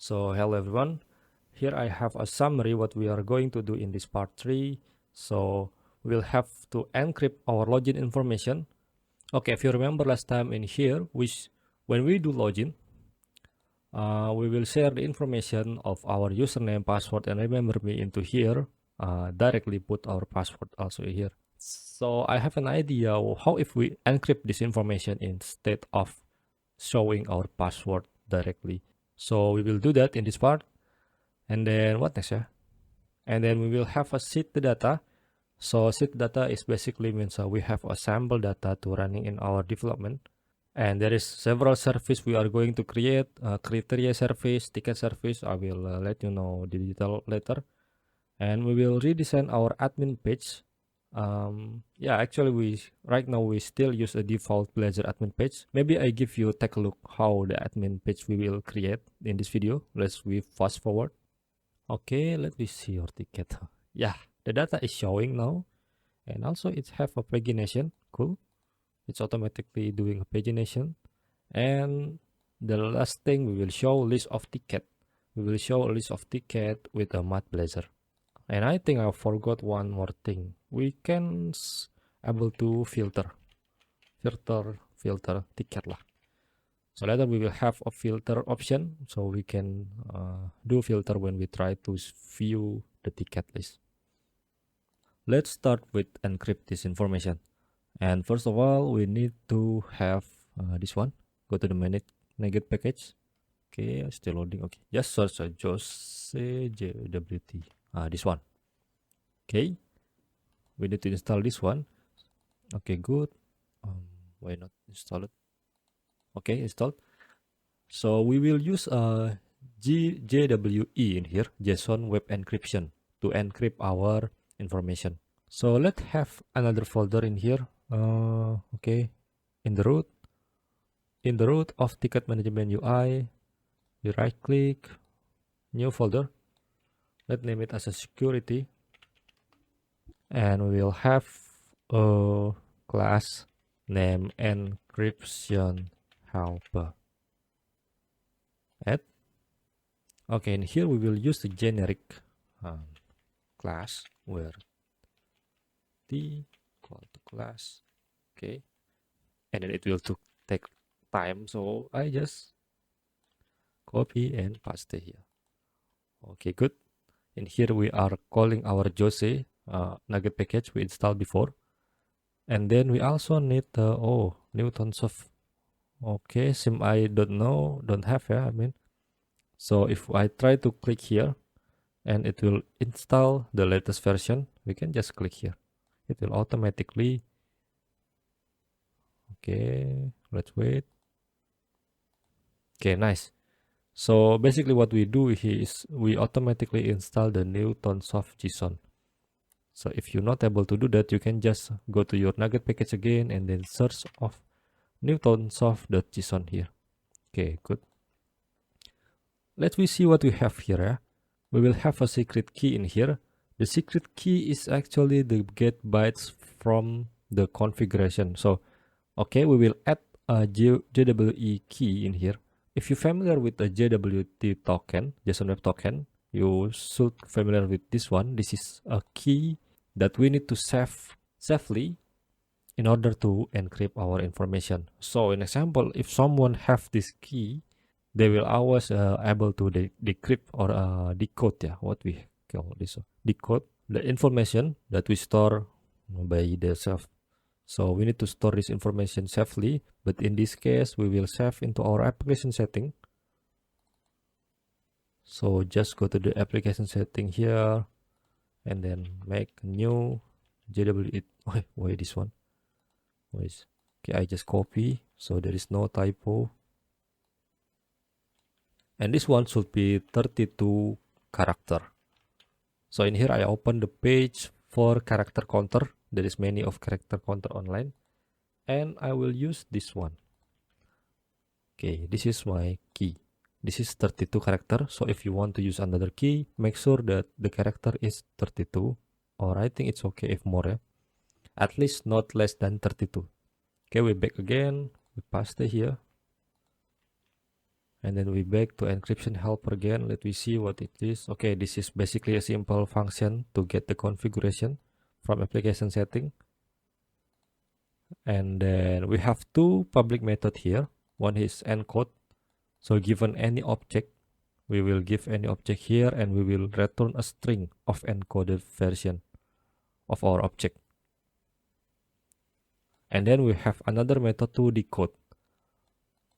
So hello everyone, here I have a summary what we are going to do in this part 3. So we'll have to encrypt our login information. Okay, if you remember last time in here, when we do login, we will share the information of our username, password, and remember me into here, directly put our password also here. So I have an idea how if we encrypt this information instead of showing our password directly. So we will do that in this part. And then what next, yeah? And then we will have a seed the data. So seed data is basically means we have a sample data to running in our development. And there is several service we are going to create, criteria service, ticket service. I will let you know the detail later. And we will redesign our admin page. Yeah, actually right now we still use a default Blazor admin page. Maybe I give you take a look how the admin page we will create in this video. We fast forward. Okay, let me see your ticket. Yeah, the data is showing now. And also it have a pagination. Cool. It's automatically doing a pagination. And the last thing we will show list of ticket. We will show a list of ticket with a matte Blazor. And I think I forgot one more thing. We can able to filter ticket lah. So later we will have a filter option, so we can do filter when we try to view the ticket list. Let's start with encrypt this information. And first of all, we need to have this one. Go to the manage package. Okay, still loading. Okay, just search Jose JWT. This one. Okay, we need to install this one. Okay, good. Why not install it? Okay, installed. So we will use JWE in here, JSON Web Encryption, to encrypt our information. So let's have another folder in here. Okay, in the root of ticket management UI, we right click, new folder. Let's name it as a security, and we will have a class name encryption helper. Add. Okay, and here we will use the generic class where t equal to class. Okay, and then it will take time, so I just copy and paste here. Okay, good. And here we are calling our Jose nugget package we installed before, and then we also need the Newtonsoft. Okay, sim I don't have, yeah, I mean. So if I try to click here and it will install the latest version, we can just click here. It will automatically. Okay, let's wait. Okay, nice. So basically what we do here is we automatically install the Newtonsoft JSON. So if you're not able to do that, you can just go to your nugget package again and then search of Newtonsoft.json here. Okay, good. Let me see what we have here. Yeah? We will have a secret key in here. The secret key is actually the get bytes from the configuration. So, okay, we will add a JWE key in here. If you're familiar with the JWT token, JSON Web Token, you should familiar with this one. This is a key that we need to save safely in order to encrypt our information. So, in example, if someone have this key, they will always able to decrypt or decode, yeah, what we call this, decode the information that we store by themselves. So we need to store this information safely, but in this case we will save into our application setting. So just go to the application setting here and then make a new JWE. Why this one? Okay, I just copy so there is no typo. And this one should be 32 character. So in here I open the page for character counter. There is many of character counter online, and I will use this one. Okay, this is my key. This is 32 character. So if you want to use another key, make sure that the character is 32, or I think it's okay if more, yeah? At least not less than 32. Okay, we back again. We paste it here. And then we back to encryption helper again. Let me see what it is. Okay, this is basically a simple function to get the configuration from application setting. And then we have two public method here. One is encode. So given any object, we will give any object here and we will return a string of encoded version of our object. And then we have another method to decode.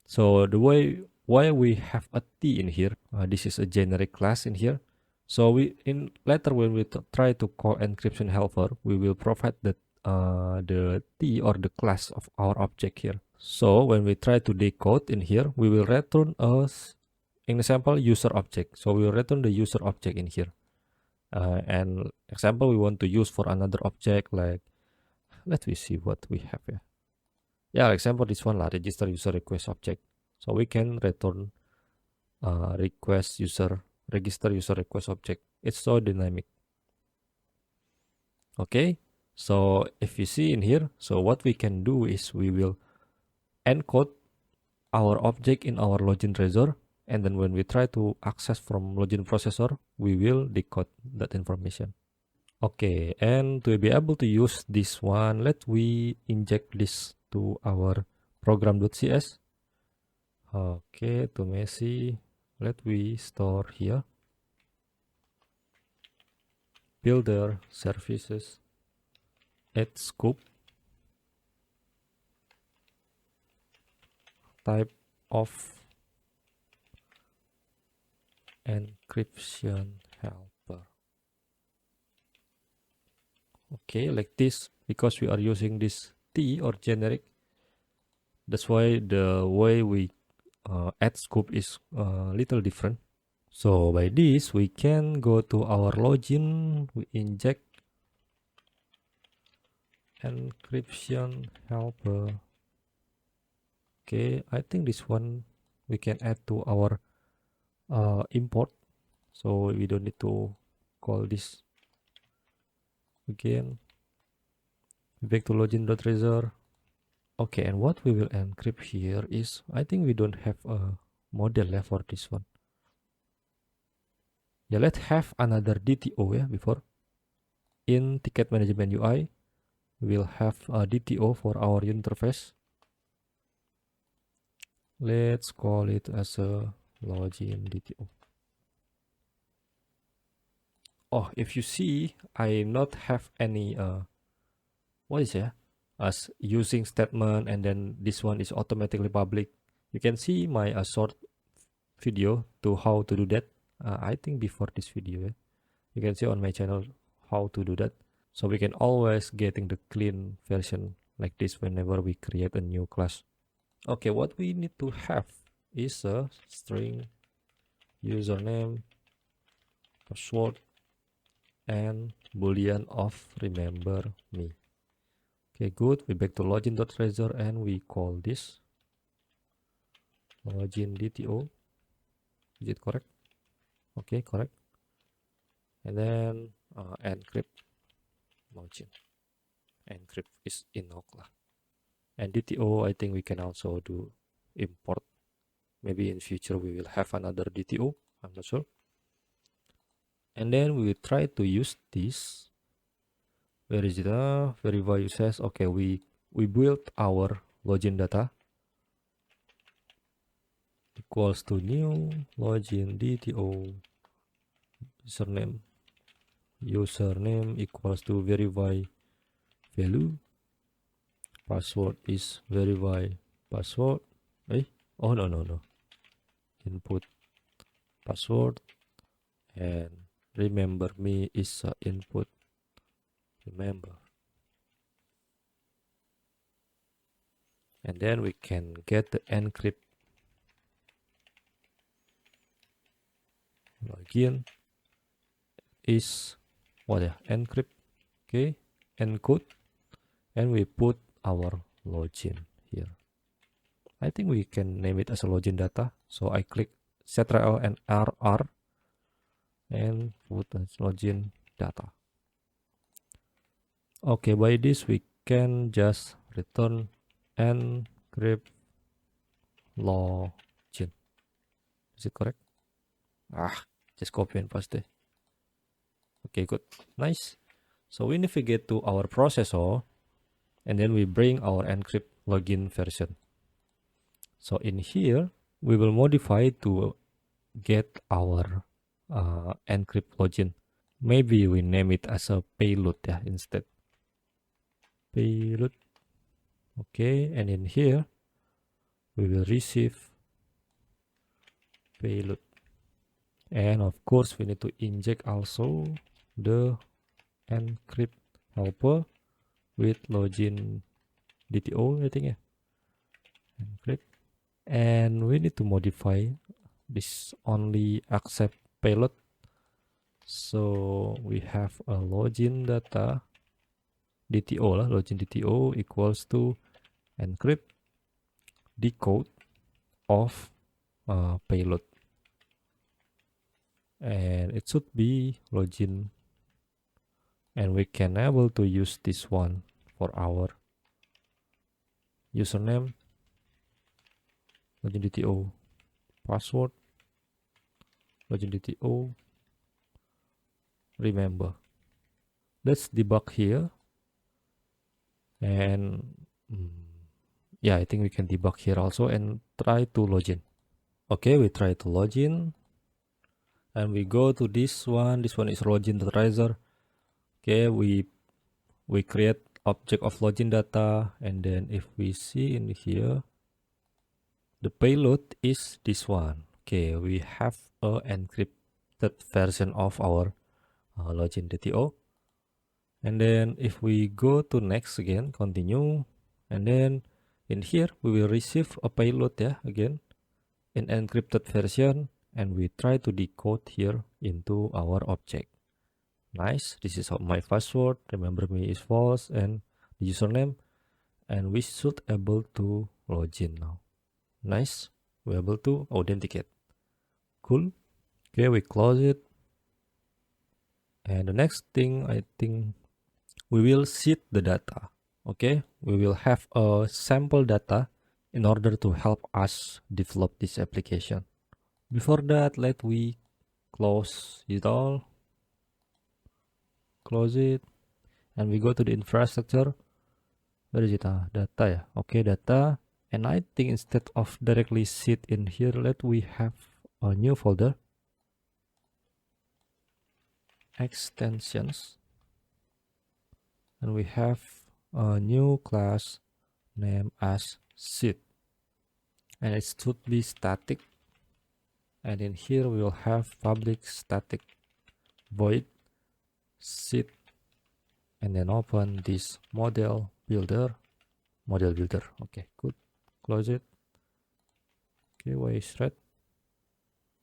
So the way why we have a T in here, this is a generic class in here. So we in later when we try to call encryption helper, we will provide the T or the class of our object here. So when we try to decode in here, we will return us in example user object. So we will return the user object in here. And example we want to use for another object, like let me see what we have here. Yeah, example this one lah, register user request object. So we can return register user request object. It's so dynamic. Okay, so if you see in here, so what we can do is we will encode our object in our login trezor, and then when we try to access from login processor, we will decode that information. Okay, and to be able to use this one, let we inject this to our program.cs. Okay, to Messi, let we store here builder services add scope type of encryption helper. Okay, like this, because we are using this T or generic, that's why the way we add scope is a little different. So by this, we can go to our login, we inject encryption helper. Okay, I think this one we can add to our import, so we don't need to call this again. Back to login.trezor. Okay, and what we will encrypt here is, I think we don't have a model left for this one. Yeah, let's have another DTO before. In ticket management UI, we'll have a DTO for our interface. Let's call it as a login DTO. Oh, if you see, I not have any what is it? As using statement, and then this one is automatically public. You can see my short video to how to do that. I think before this video, you can see on my channel how to do that. So we can always getting the clean version like this whenever we create a new class. Okay, what we need to have is a string username, password, and boolean of remember me. Okay, good. We back to login.trezor and we call this login DTO. Is it correct? Okay, correct. And then encrypt login. Encrypt is enough lah. And DTO, I think we can also do import. Maybe in future we will have another DTO. I'm not sure. And then we will try to use this. Where is it? Verify users. Okay, we built our login data equals to new login DTO username equals to verify value, password is verify password. Oh no, input password, and remember me is input remember. And then we can get the encrypt login is encrypt. Okay, encode, and we put our login here. I think we can name it as a login data. So I click Ctrl and RR and put as login data. Okay, by this we can just return encrypt login. Is it correct? Just copy and paste. Okay, good. Nice. So we navigate to our processor, and then we bring our encrypt login version. So in here, we will modify to get our encrypt login. Maybe we name it as a payload instead. Payload. Okay, and in here, we will receive payload. And of course, we need to inject also the encrypt helper with login DTO, I think, encrypt. And we need to modify this only accept payload. So we have a login data DTO login DTO equals to encrypt decode of payload, and it should be login, and we can able to use this one for our username, login DTO, password, login DTO, remember. Let's debug here, and yeah, I think we can debug here also and try to login. Okay, we try to login, and we go to this one. This one is login tracer. Okay, we create object of login data, and then if we see in here, the payload is this one. Okay, we have a encrypted version of our login DTO. And then if we go to next again, continue, and then in here we will receive a payload again in encrypted version, and we try to decode here into our object. Nice. This is my password. Remember me is false, and the username, and we should able to login now. Nice. We're able to authenticate. Cool. Okay, we close it. And the next thing, I think we will seed the data. Okay, we will have a sample data in order to help us develop this application. Before that, let we close it all. Close it, and we go to the infrastructure. Where is it? Data. Okay, data. And I think instead of directly seed in here, let we have a new folder, extensions, and we have a new class named as seed, and it should be static. And in here we will have public static void seed, and then open this model builder. Okay, good. Close it. Okay, why is red?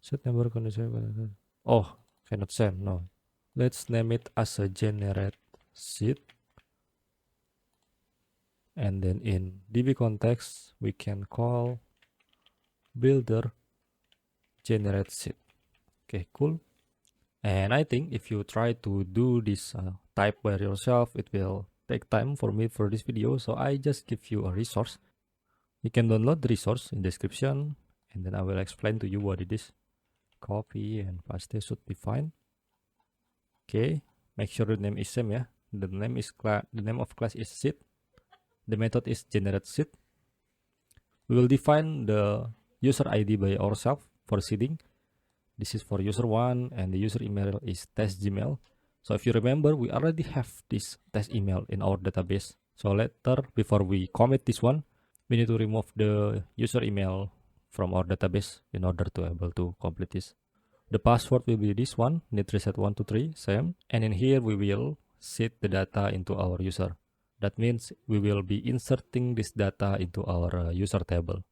Set number condition. Oh, cannot send. No. Let's name it as a generate seed. And then in DB context, we can call builder generate seed. Okay, cool. And I think if you try to do this type by yourself, it will take time for me for this video. So I just give you a resource. You can download the resource in description, and then I will explain to you what it is. Copy and paste should be fine. Okay, make sure the name is same. The name is the name of class is seed. The method is generate seed. We will define the user ID by ourselves for seeding. This is for user 1, and the user email is test Gmail. So if you remember, we already have this test email in our database. So later, before we commit this one, we need to remove the user email from our database in order to able to complete this. The password will be this one, need reset 123, same. And in here, we will seed the data into our user. That means we will be inserting this data into our user table.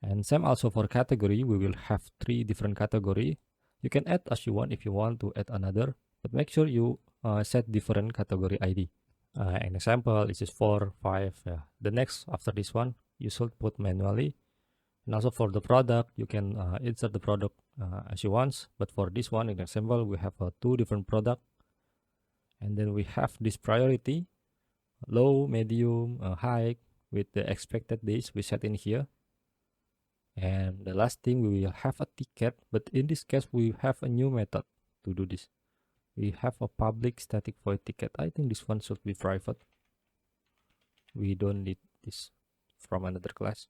And same also for category, we will have 3 different category. You can add as you want if you want to add another, but make sure you set different category ID. An example, this is 4, 5. The next after this one, you should put manually. And also for the product, you can insert the product as you want. But for this one, in example, we have 2 different product. And then we have this priority, low, medium, high, with the expected days we set in here. And the last thing, we will have a ticket, but in this case we have a new method to do this. We have a public static void ticket. I think this one should be private. We don't need this from another class.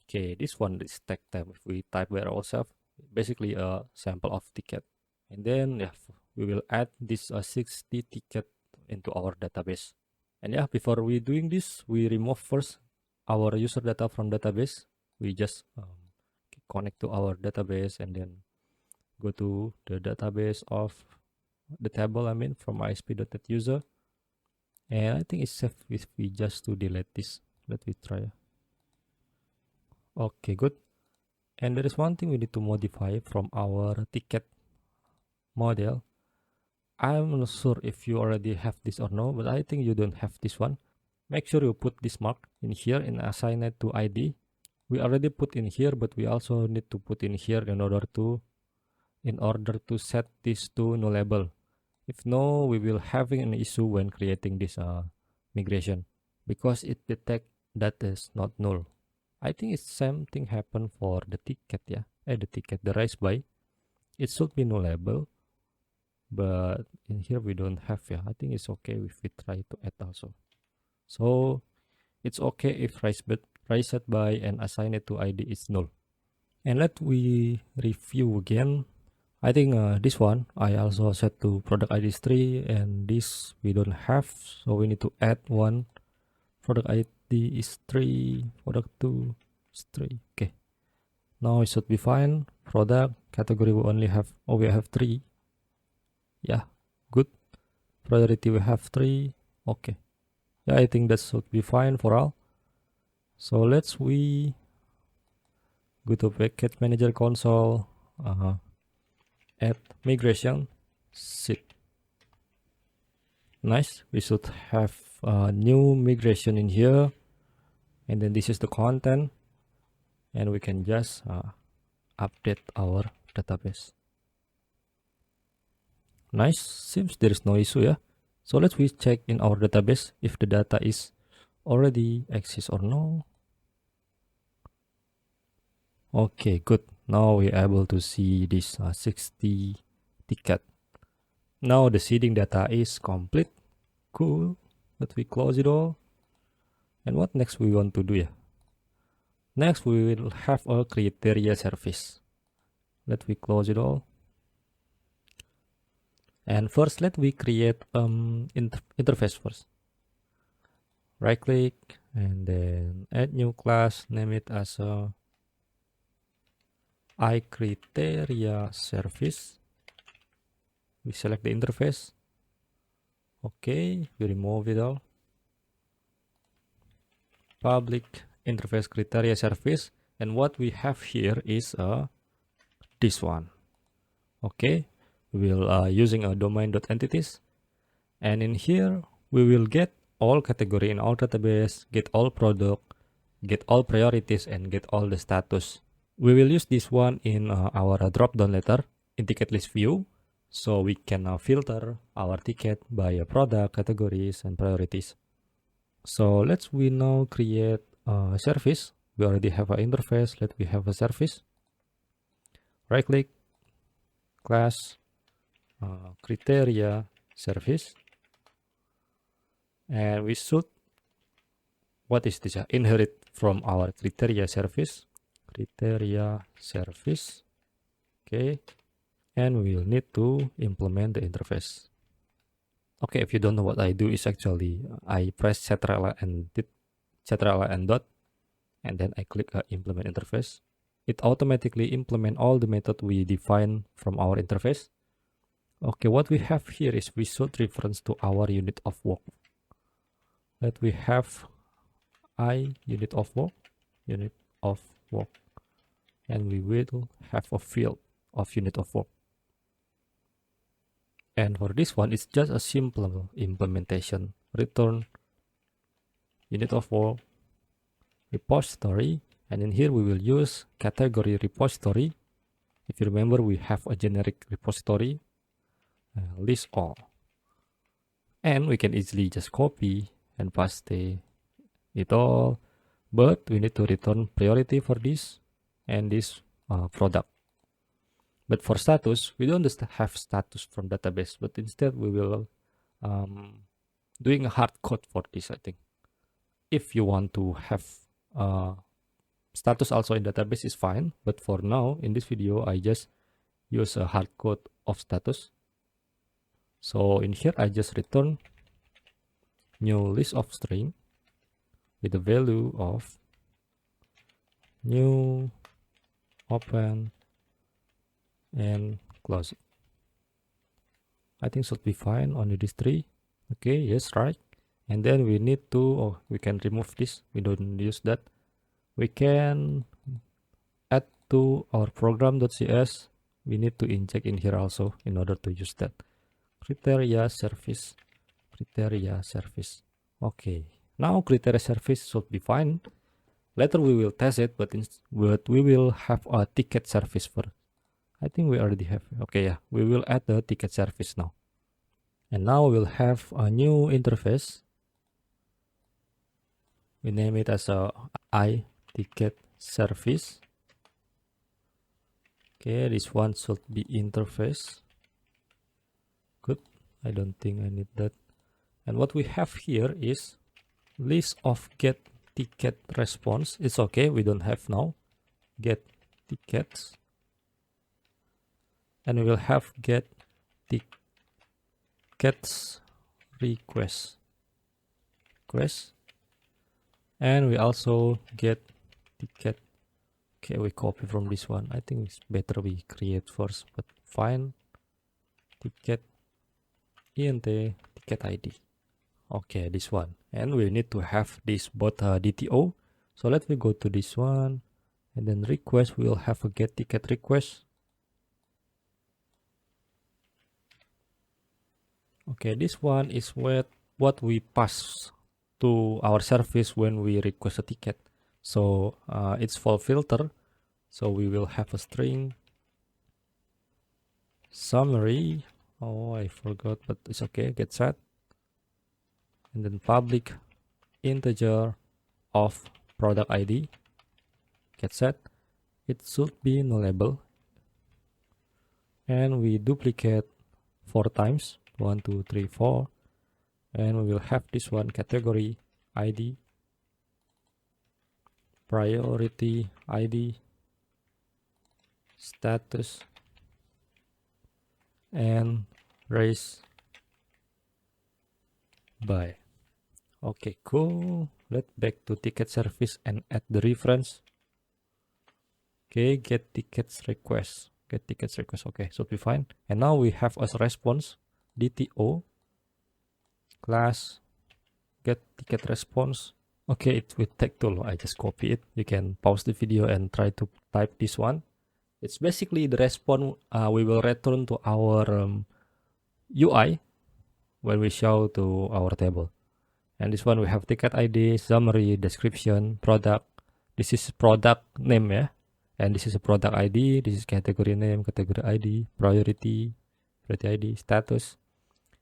Okay, this one is tag tab. If we type by ourselves, basically a sample of ticket. And then yeah, we will add this 60 ticket into our database. And yeah, before we doing this, we remove first our user data from database. We just connect to our database and then go to the database of the table, from ISP.NET user. And I think it's safe if we just to delete this. Let me try. Okay, good. And there is one thing we need to modify from our ticket model. I'm not sure if you already have this or no, but I think you don't have this one. Make sure you put this mark in here in assign it to ID. We already put in here, but we also need to put in here in order to set this to nullable. If no, we will having an issue when creating this migration because it detect that is not null. I think it's same thing happen for the ticket, yeah. The raise by. It should be nullable, but in here we don't have, yeah. I think it's okay if we try to add also. So it's okay if raise set by and assign it to ID is null. And let we review again. I think this one I also set to product ID is 3 and this we don't have, so we need to add one. Product ID is 3, product 2 is 3. Okay, now it should be fine. Product category we only have, we have 3. Yeah, good. Priority we have 3. Okay, yeah, I think that should be fine for all. So let's we go to package manager console, add migration seed. Nice, we should have a new migration in here, and then this is the content, and we can just update our database. Nice, seems there is no issue, yeah. So let's we check in our database if the data is already exists or no. Okay, good. Now we're able to see this 60 ticket. Now the seeding data is complete. Cool. Let we close it all. And what next we want to do, yeah? Next we will have a criteria service. Let we close it all. And first let we create interface first. Right click and then add new class, name it as a iCriteria service. We select the interface. Okay, we remove it all. Public interface criteria service, and what we have here is this one. Okay, we will using a domain.entities, and in here we will get all category in our database, get all product, get all priorities, and get all the status. We will use this one in our drop-down letter in ticket list view, so we can filter our ticket by product, categories, and priorities. So let's we now create a service. We already have an interface. Let we have a service. Right click, class, criteria service, and we should, what is this? Inherit from our criteria service. Criteria service. Okay, and we will need to implement the interface. Okay, if you don't know what I do, is actually I press ctrl and dot, and then I click implement interface. It automatically implement all the method we define from our interface. Okay, what we have here is we should reference to our unit of work. Let we have unit of work, and we will have a field of unit of work. And for this one, it's just a simple implementation. Return unit of work repository, and in here we will use category repository. If you remember, we have a generic repository, list all, and we can easily just copy and paste it all, but we need to return priority for this. and this product. But for status, we don't just have status from database, but instead we will doing a hard code for this, I think. If you want to have status also in database is fine, but for now in this video I just use a hard code of status. So in here I just return new list of string with the value of new, open, and close it. I think should be fine, only these three. Okay, yes, right. And then we need to, we can remove this, we don't use that. We can add to our program.cs. We need to inject in here also in order to use that. Criteria service. Okay, now criteria service should be fine. Later we will test it, but we will have a ticket service first. I think we already have. Okay, yeah, we will add the ticket service now. And now we'll have a new interface. We name it as a ticket service. Okay, this one should be interface. Good. I don't think I need that. And what we have here is list of get ticket response. It's okay, we don't have now. Get tickets. And we will have get tickets request. And we also get ticket. Okay, we copy from this one. I think it's better we create first, but fine. Ticket int ticket ID. Okay, this one. And we need to have this both DTO. So let me go to this one, and then request. We will have a get ticket request. Okay, this one is what we pass to our service when we request a ticket. So it's for filter. So we will have a string summary. Oh, I forgot, but it's okay. Get set. And then public integer of product ID. Get set. It should be nullable. And we duplicate 4 times. 1, 2, 3, 4. And we will have this one category ID, priority ID, status, and raise by. Okay, cool. Let's back to ticket service and add the reference. Okay, get tickets request. Get tickets request. Okay, should be fine. And now we have as response DTO class get ticket response. Okay, it will take too long. I just copy it. You can pause the video and try to type this one. It's basically the response we will return to our UI when we show to our table. And this one we have ticket ID, summary, description, product. This is product name, yeah. And this is a product ID. This is category name, category ID, priority ID, status.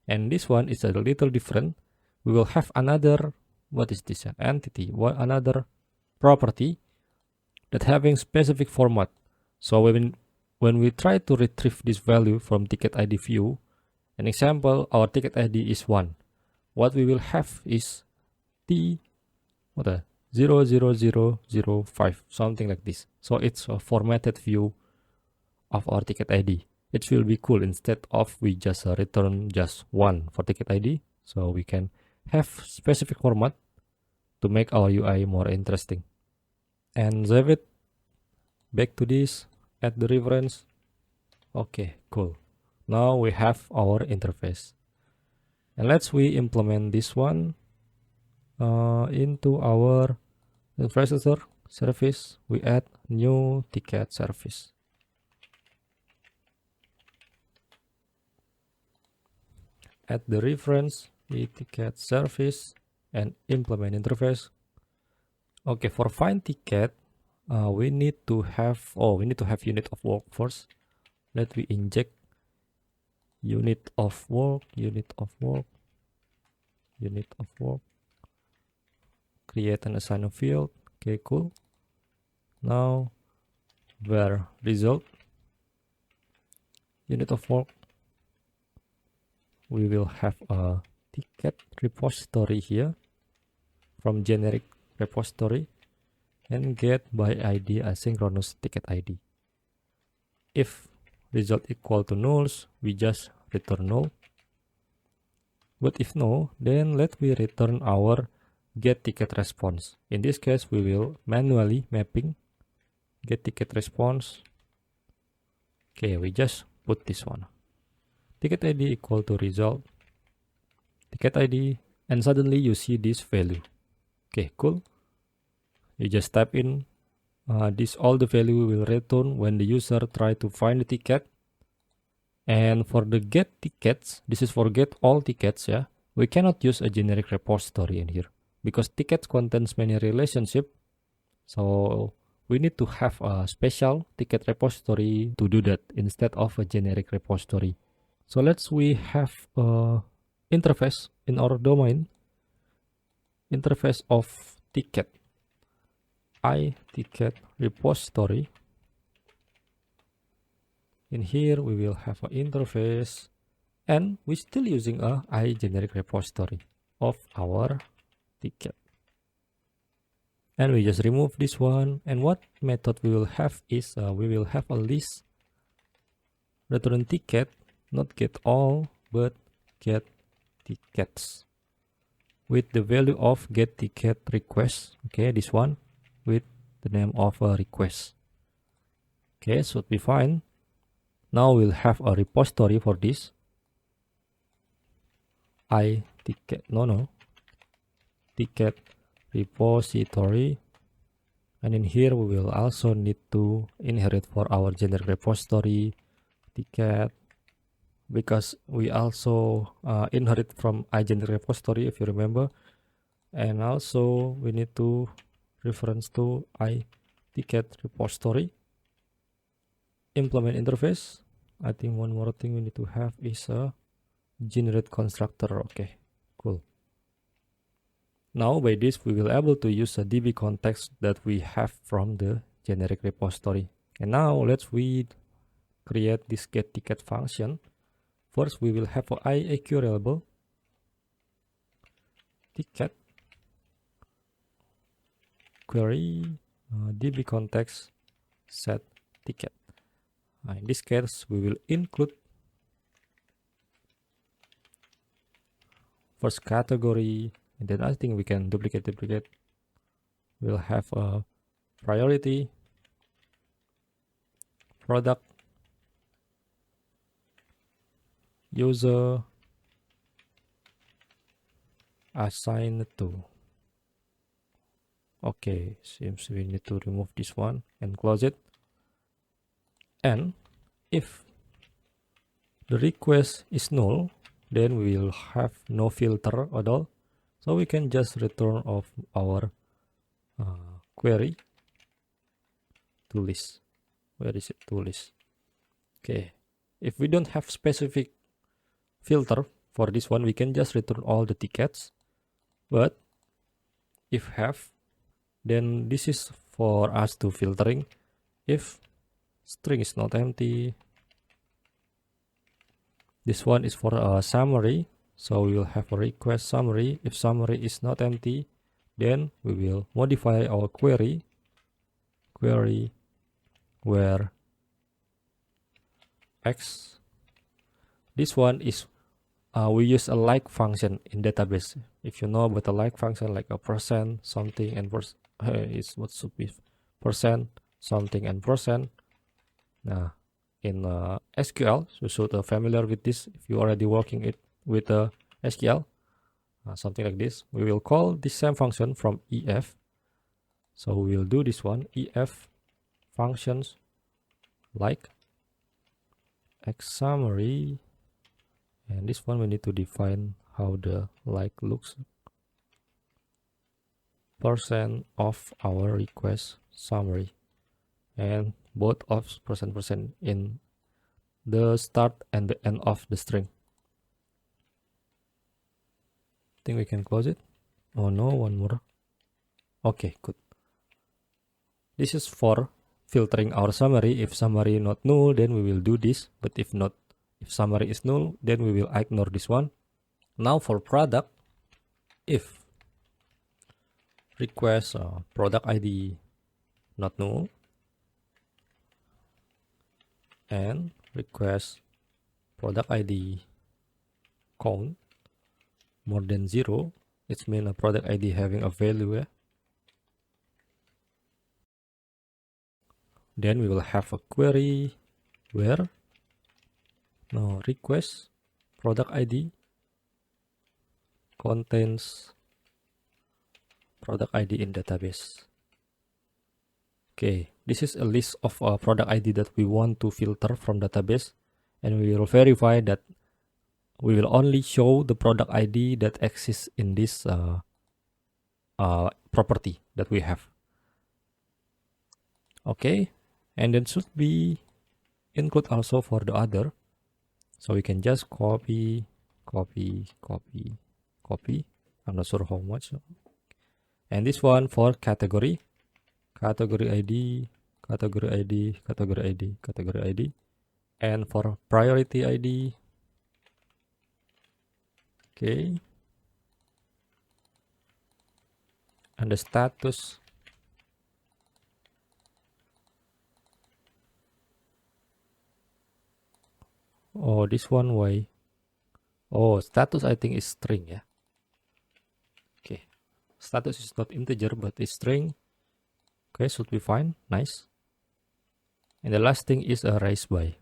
And this one is a little different. We will have another, what is this? Entity, another property that having specific format. So when we try to retrieve this value from ticket ID view, an example, our ticket ID is 1. What we will have is T, 00005, something like this. So it's a formatted view of our ticket ID. It will be cool instead of we just return just 1 for ticket ID. So we can have specific format to make our UI more interesting. And save it. Back to this, add the reference. Okay, cool. Now we have our interface. And we implement this one into our infrastructure service. We add new ticket service. Add the reference, the ticket service, and implement interface. Okay, for find ticket, we need to have unit of work first. Let me inject unit of work. Create and assign a field. Okay, cool. Now where result unit of work, we will have a ticket repository here from generic repository, and get by ID asynchronous ticket ID. If result equal to nulls, we just return null. But if no, then let we return our get ticket response. In this case, we will manually mapping get ticket response. Okay, we just put this one. Ticket ID equal to result ticket ID, and suddenly you see this value. Okay, cool. You just type in this, all the value will return when the user try to find the ticket. And for the get tickets, this is for get all tickets, yeah. We cannot use a generic repository in here because tickets contains many relationship. So we need to have a special ticket repository to do that instead of a generic repository. So we have a interface in our domain, interface of ticket, ticket repository. In here, we will have an interface, and we're still using a generic repository of our ticket. And we just remove this one. And what method we will have is we will have a list return ticket, not get all, but get tickets with the value of get ticket request. Okay, this one with the name of a request. Okay, should be fine. Now we'll have a repository for this. Ticket repository. And in here we will also need to inherit for our generic repository ticket, because we also inherit from generic repository, if you remember. And also we need to reference to ticket repository. Implement interface. I think one more thing we need to have is a generate constructor. Okay, cool. Now by this we will able to use a DB context that we have from the generic repository. And now we create this get ticket function. First we will have a IAQ reliable ticket query DB context set ticket. In this case, we will include first category, and then I think we can duplicate. We'll have a priority, product, user, assigned to. Okay, seems we need to remove this one and close it. And if the request is null, then we will have no filter at all. So we can just return off our query to list. Where is it? To list. Okay. If we don't have specific filter for this one, we can just return all the tickets. But if have, then this is for us to filtering. If string is not empty, this one is for a summary, so we will have a request summary. If summary is not empty, then we will modify our query where x. This one is we use a like function in database. If you know about a like function, like a percent something and is what should be percent something and percent. Now, in SQL, you should familiar with this if you already working it with SQL, something like this. We will call this same function from EF. So we will do this one, EF functions like X summary, and this one we need to define how the like looks. Percent of our request summary, and both of percent in the start and the end of the string. I think we can close it. Oh no, one more. Okay, good. This is for filtering our summary. If summary not null, then we will do this. But if summary is null, then we will ignore this one. Now for product, if request product ID not null and request product ID count more than 0, it means a product ID having a value. Then we will have a query where now request product ID contains product ID in database. Okay, this is a list of product ID that we want to filter from database, and we will verify that we will only show the product ID that exists in this property that we have. Okay, and then should be include also for the other. So we can just copy. I'm not sure how much. And this one for category ID, and for priority ID. Okay. And the status. Oh, this one, why? Oh, status I think is string, yeah. Okay. Status is not integer, but it's string. Okay, should be fine. Nice. And the last thing is a raise by.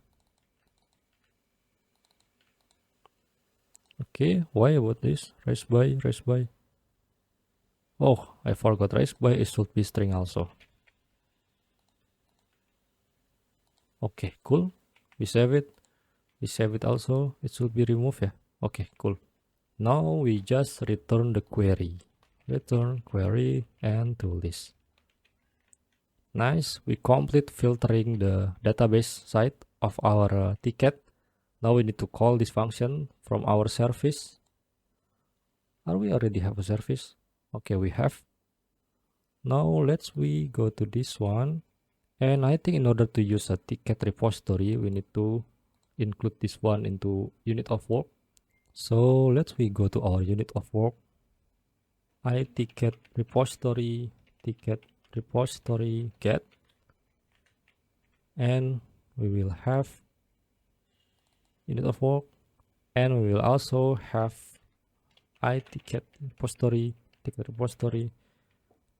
Okay, why about this? Raise by. Oh, I forgot raise by. It should be string also. Okay, cool. We save it. Also. It should be removed, yeah. Okay, cool. Now we just return the query. Return query and to list. Nice. We complete filtering the database side of our ticket. Now we need to call this function from our service. Are we already have a service? Okay, we have. Now we go to this one. And I think in order to use a ticket repository, we need to include this one into unit of work. So we go to our unit of work. Ticket repository get. And we will have unit of work, and we will also have ticket repository,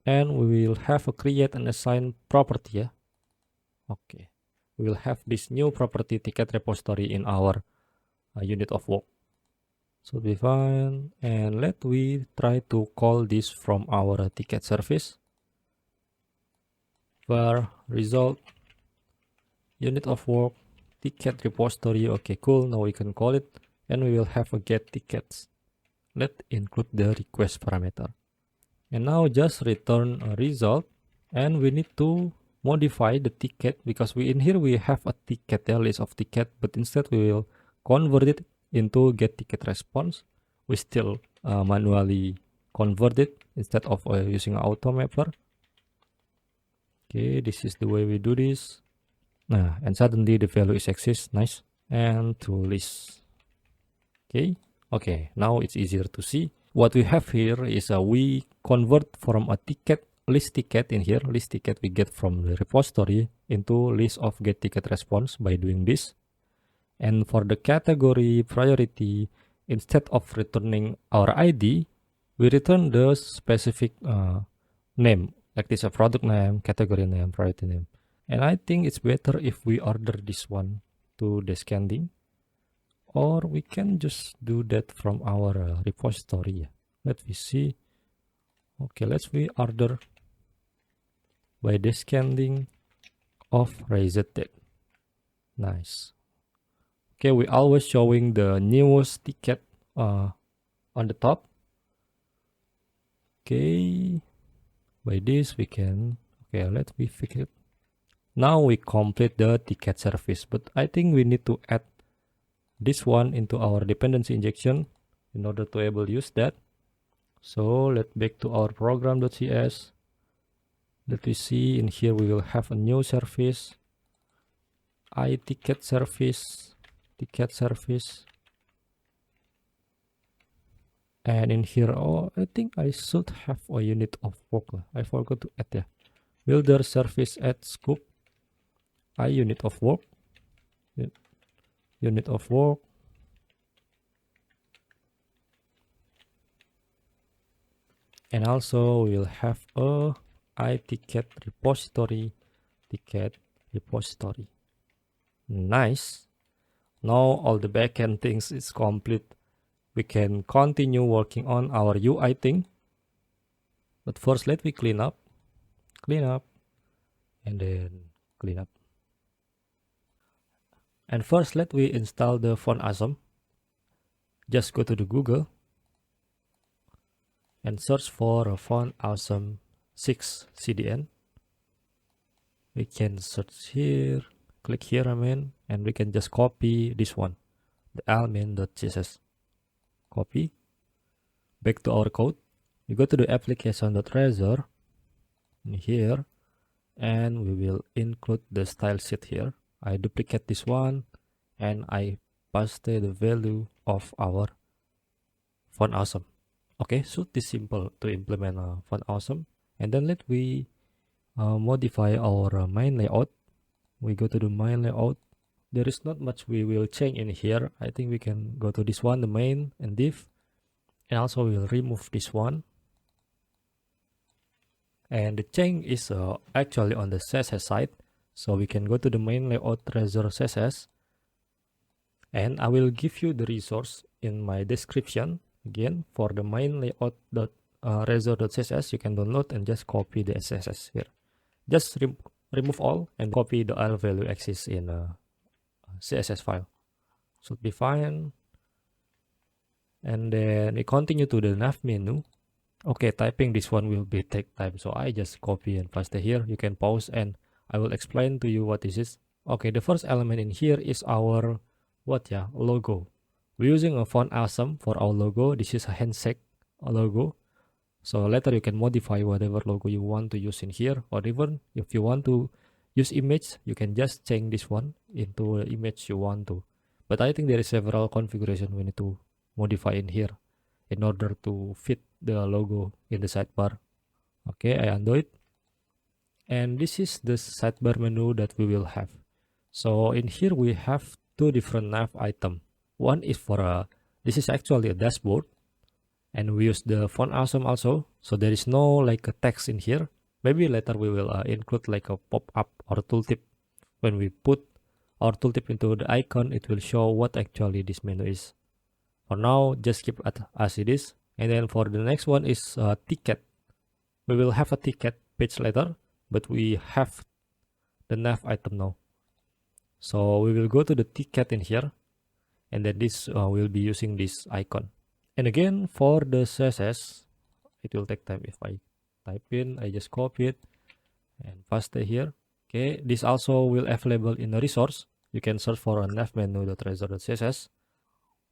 and we will have a create and assign property, yeah. Okay, we will have this new property ticket repository in our unit of work. So be fine, and we try to call this from our ticket service. Var result unit of work ticket repository. Okay, cool. Now we can call it, and we will have a get tickets. Let's include the request parameter, and now just return a result, and we need to modify the ticket because in here we have a ticket, a list of ticket, but instead we will convert it into get ticket response. We still manually convert it instead of using auto mapper. Okay, this is the way we do this. And suddenly the value is exist. Nice. And to list. Okay, now it's easier to see. What we have here is we convert from a ticket, list ticket in here, list ticket we get from the repository into list of get ticket response by doing this. And for the category priority, instead of returning our ID, we return the specific name, like this, a product name, category name, priority name. And I think it's better if we order this one to the scanning, or we can just do that from our repository. Let me see. Okay, we order by the scanning of raised date. Nice. Okay, we always showing the newest ticket on the top. Okay, by this we can, okay, let me fix it. Now we complete the ticket service, but I think we need to add this one into our dependency injection in order to able use that. So let's back to our program.cs. Let me see, in here we will have a new service, ticket service, ticket service. And in here, oh, I think I should have a unit of work. I forgot to add, yeah. Builder service add scope, unit of work, unit of work. And also we'll have a ticket repository, ticket repository. Nice. Now all the backend things is complete. We can continue working on our UI thing. But first, let me clean up, and then clean up. And first, let me install the font awesome. Just go to the Google and search for a font awesome 6 CDN. We can search here, click here, and we can just copy this one, the alvin.css. Copy. Back to our code. We go to the application.razor in here, and we will include the style sheet here. I duplicate this one, and I paste the value of our font awesome. Okay, so this simple to implement font awesome. And then let we modify our main layout. We go to the main layout. There is not much we will change in here. I think we can go to this one, the main and div. And also we'll remove this one. And the change is actually on the CSS side. So we can go to the main layout Razor CSS. And I will give you the resource in my description. Again, for the main layout razor.css, you can download and just copy the CSS here. Just remove all and copy the L value exists in CSS file. Should be fine. And then we continue to the nav menu. Okay, typing this one will be take time, so I just copy and paste it here. You can pause and I will explain to you what this is. Okay, the first element in here is our logo. We're using a font awesome for our logo. This is a handshake logo. So later you can modify whatever logo you want to use in here, or even if you want to use image, you can just change this one into the image you want to. But I think there is several configuration we need to modify in here in order to fit the logo in the sidebar. Okay, I undo it. And this is the sidebar menu that we will have. So in here we have two different nav item. One is for this is actually a dashboard, and we use the font awesome also. So there is no like a text in here. Maybe later we will include like a pop-up or tooltip. When we put our tooltip into the icon, it will show what actually this menu is. For now, just keep it as it is. And then for the next one is ticket. We will have a ticket page later, but we have the nav item now. So we will go to the ticket in here, and then this will be using this icon. And again, for the CSS, it will take time. If I type in, I just copy it and paste it here. Okay, this also will available in the resource. You can search for a nav menu.razor.css.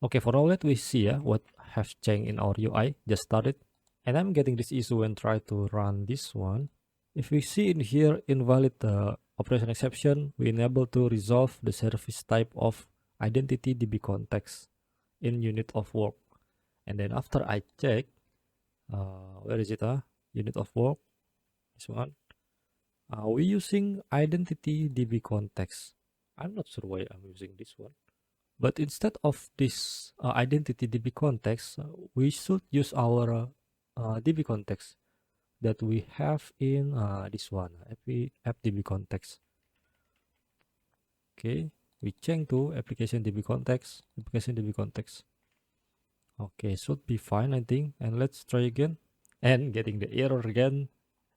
Okay, for now, let we see what has changed in our UI. Just started. And I'm getting this issue when try to run this one. If we see in here, invalid operation exception, we enable to resolve the service type of identity DB context in unit of work. And then after I check, where is it? Unit of work, this one. We're using identity DB context. I'm not sure why I'm using this one. But instead of this identity DB context, we should use our DB context that we have in this one, FDB context. Okay, we change to application DB context, Okay, should be fine, I think. And let's try again. And getting the error again.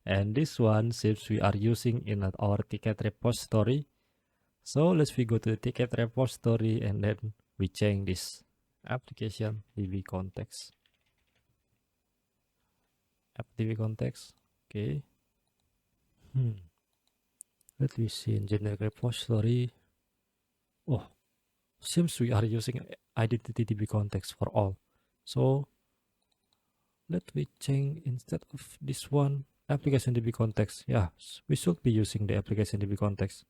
And this one seems we are using in our ticket repository. So let's go to the ticket repository and then we change this application DB context. FDB context. Okay. Let me see in generic repository. Oh, seems we are using identity DB context for all. So let me change instead of this one. application DB context. Yeah, we should be using the application DB context.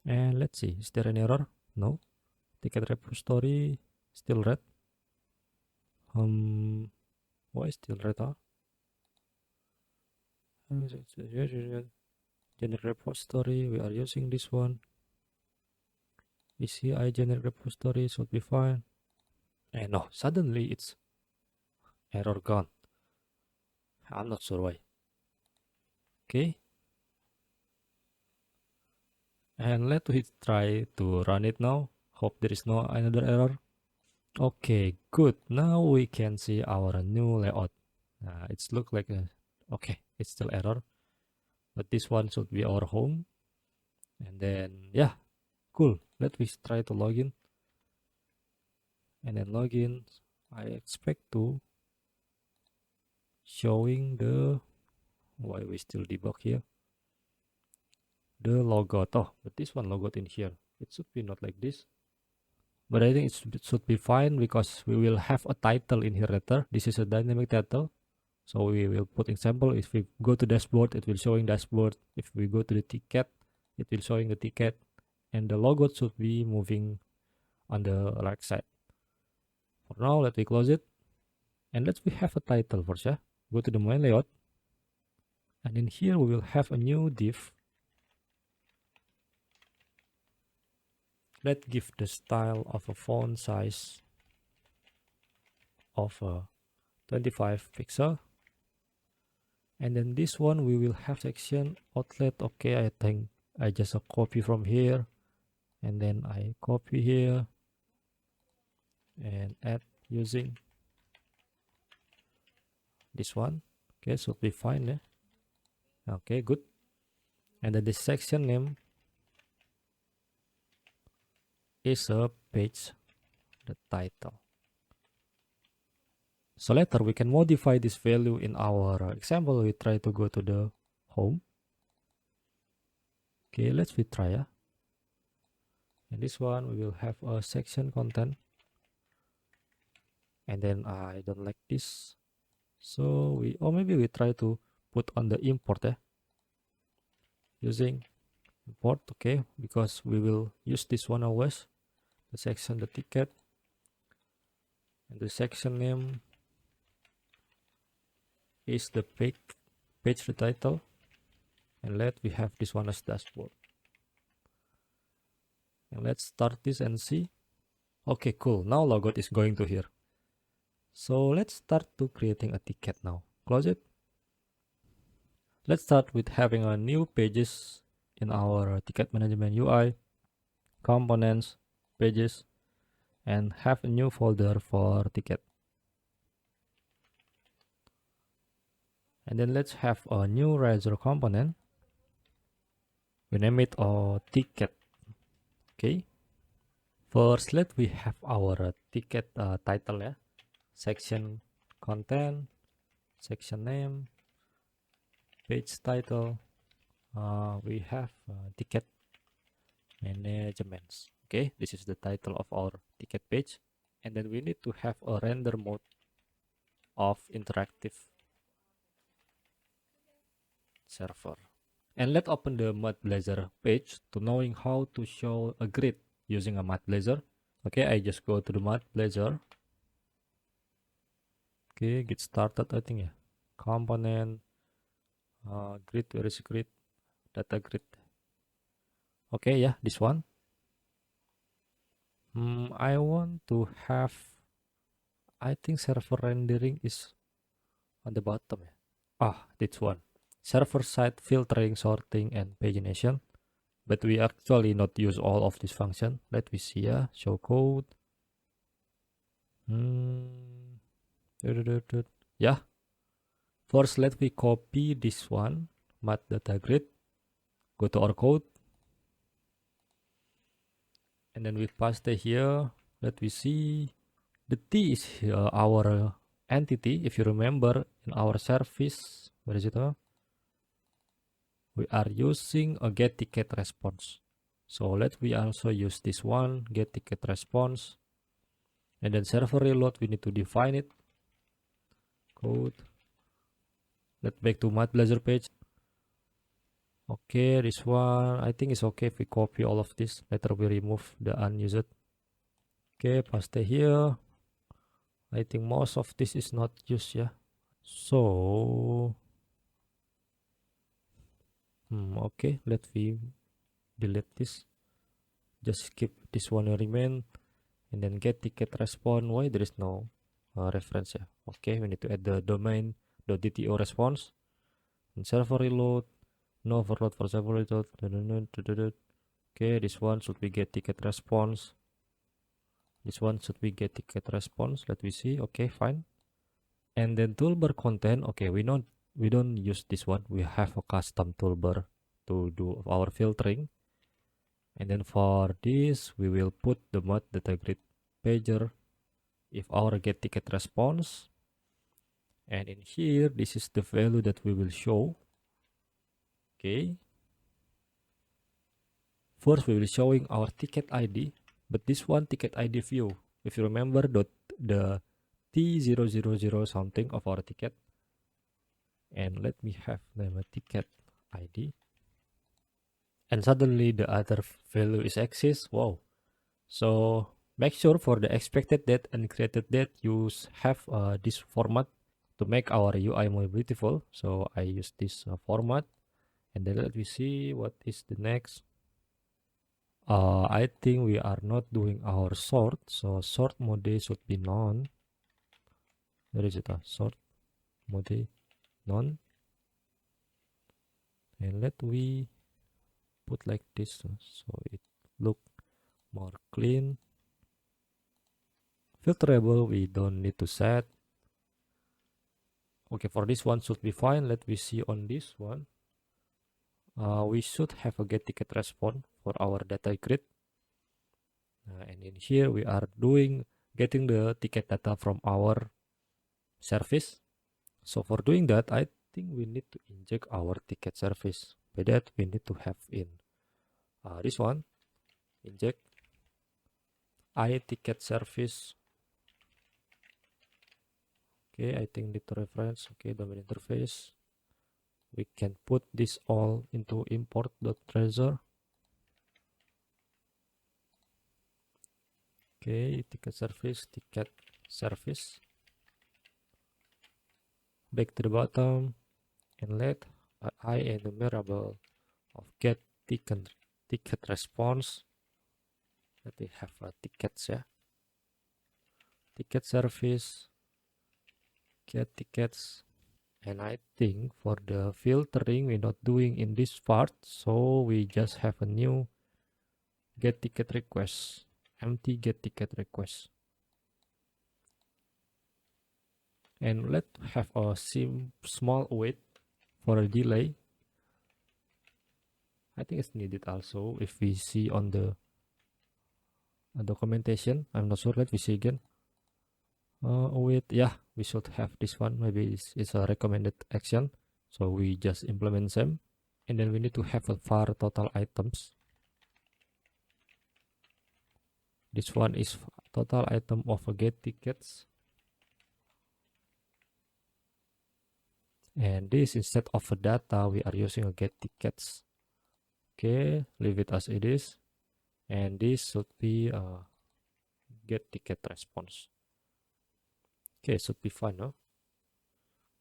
And let's see, is there an error? No. Ticket repository still red. Why still red? Huh? Generic repository, we are using this one. ECI generic repository should be fine. And no, suddenly it's error gone. I'm not sure why. Okay. And let me try to run it now. Hope there is no another error. Okay, good. Now we can see our new layout. It's look like okay, it's still error, but this one should be our home. And then yeah, cool. Let me try to log in. And then login, I expect to showing the why we still debug here. The logout. Oh, but this one logout in here. It should be not like this. But I think it should be fine because we will have a title in here later. This is a dynamic title. So we will put example. If we go to dashboard, it will showing dashboard. If we go to the ticket, it will showing the ticket. And the logout should be moving on the right side. For now, let me close it. And let's we have a title first, yeah. Go to the main layout. And in here we will have a new div. Let's give the style of a font size of 25 pixel. And then this one we will have section outlet. Okay, I think I just copy from here. And then I copy here and add using this one. Okay, should be fine. Eh? Okay, good. And then the section name is a page, the title. So later we can modify this value in our example. We try to go to the home. Okay, let's try. Yeah. And this one we will have a section content. And then I don't like this. So maybe we try to put on the import. Using import, okay, because we will use this one always. The section, the ticket, and the section name is the page the title, and we have this one as dashboard. And let's start this and see. Okay, cool. Now logout is going to here. So let's start to creating a ticket now. Close it. Let's start with having a new pages in our ticket management UI, components, pages, and have a new folder for ticket. And then let's have a new Blazor component. We name it ticket. Okay. First, we have our ticket title, yeah. Section content, section name, page title. We have ticket management. Okay, this is the title of our ticket page. And then we need to have a render mode of interactive server. And let's open the Blazor page to knowing how to show a grid using a Blazor. Okay, I just go to the Blazor. Okay, get started. I think yeah, component, grid. Where is grid? Data grid. Okay, yeah, this one. I want to have. I think server rendering is on the bottom. Ah, this one. Server side filtering, sorting, and pagination. But we actually not use all of this function. Let me see. Show code. Yeah. First, let me copy this one, mat data grid. Go to our code. And then we paste it here. Let me see. The T is our entity. If you remember in our service, where is it? We are using a get ticket response. So let we also use this one, get ticket response. And then server reload, we need to define it. Code Let's back to my Blazor page. Okay, this one I think it's okay if we copy all of this. Later we remove the unused. Okay, paste here. I think most of this is not used, yeah. So okay, let me delete this. Just keep this one remain, and then get ticket response. Why there is no reference, yeah? Okay, we need to add the domain.dto response and server reload. No overload for server reload. Okay, this one should be get ticket response. This one should be get ticket response. Let me see. Okay, fine. And then toolbar content. Okay, we don't use this one. We have a custom toolbar to do our filtering. And then for this, we will put the mod data grid pager if our get ticket response. And in here, this is the value that we will show. Okay. First, we will showing our ticket ID, but this one ticket ID view. If you remember the T000 something of our ticket, and let me have name a ticket ID, and suddenly the other value is exists. Wow! So make sure for the expected date and created date you have this format to make our UI more beautiful. So I use this format, and then let me see what is the next. I think we are not doing our sort, so sort mode should be none. Where is it? Sort mode none, and let we put like this so it look more clean. Filterable we don't need to set. Okay, for this one should be fine. Let me see on this one. We should have a get ticket response for our data grid. And in here we are getting the ticket data from our service. So for doing that, I think we need to inject our ticket service. By that, we need to have in this one, inject ticket service. Okay, I think need to reference. Okay, domain interface. We can put this all into import.trezor. Okay, ticket service. Back to the bottom, and let I enumerable of get ticket response. Let me have a tickets, yeah. Ticket service, get tickets. And I think for the filtering we're not doing in this part, so we just have a new get ticket request, empty get ticket request. And let's have a small wait for a delay. I think it's needed also if we see on the documentation. I'm not sure. Let me see again. Wait, yeah, we should have this one. Maybe it's a recommended action. So we just implement them. And then we need to have a var total items. This one is total item of a get tickets. And this instead of a data, we are using a get tickets. Okay, leave it as it is. And this should be a get ticket response. Okay, should be fine, no?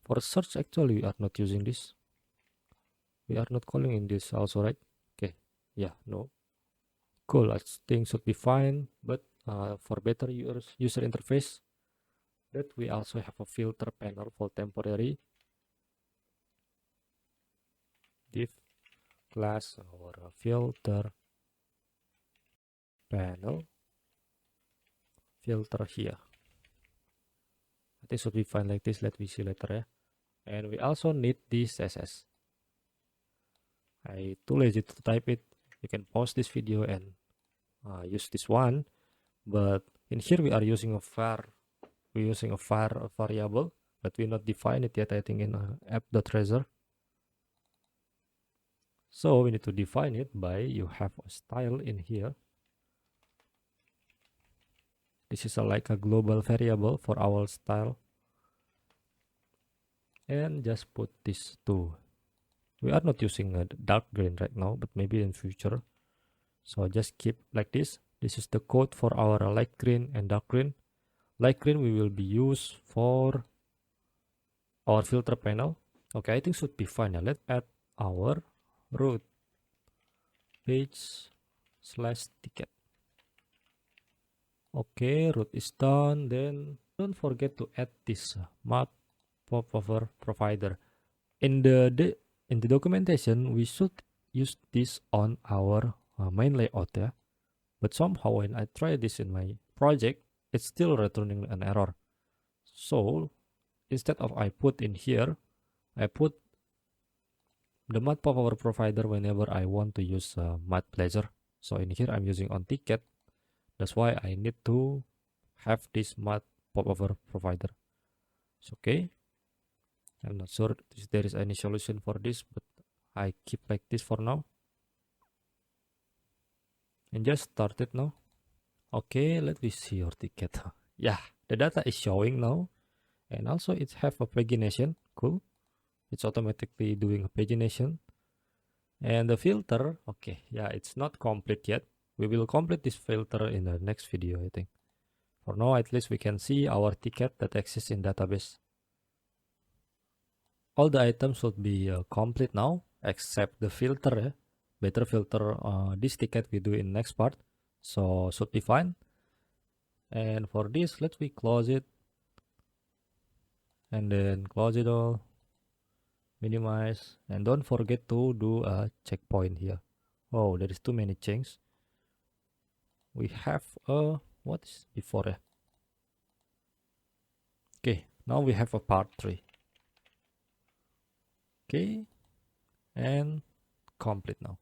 For search, actually, we are not using this. We are not calling in this also, right? Okay, yeah, no. Cool, I think should be fine. But for better user interface, that we also have a filter panel for temporary div class or a filter panel filter here. I think should be fine like this. Let me see later, yeah. And we also need this CSS. I too lazy to type it. You can pause this video and use this one. But in here we are using a var. We're using a var variable, but we not define it yet. I think in app.trezor. So we need to define it by you have a style in here. This is like a global variable for our style. and just put this too. We are not using a dark green right now, but maybe in future. So just keep like this. This is the code for our light green and dark green. Light green we will be used for our filter panel. Okay, I think should be fine. Now let's add our root page/ticket. Okay, root is done. Then don't forget to add this map popover provider. In the documentation, we should use this on our main layout, yeah. But somehow when I try this in my project, it's still returning an error. So instead of I put in here, I put the map popover provider whenever I want to use map Blazor. So in here I'm using on ticket. That's why I need to have this map popover provider. It's okay. I'm not sure if there is any solution for this, but I keep like this for now. And just start it now. Okay, let me see your ticket. Yeah, the data is showing now. And also it have a pagination. Cool. It's automatically doing a pagination. And the filter, okay, yeah, it's not complete yet. We will complete this filter in the next video, I think. For now, at least we can see our ticket that exists in database. All the items should be complete now, except the filter. Better filter this ticket we do in next part. So should be fine. And for this, let me close it. And then close it all. Minimize. And don't forget to do a checkpoint here. Oh, there is too many changes. We have a, what is before? Okay, now we have a part 3. Okay, and complete now.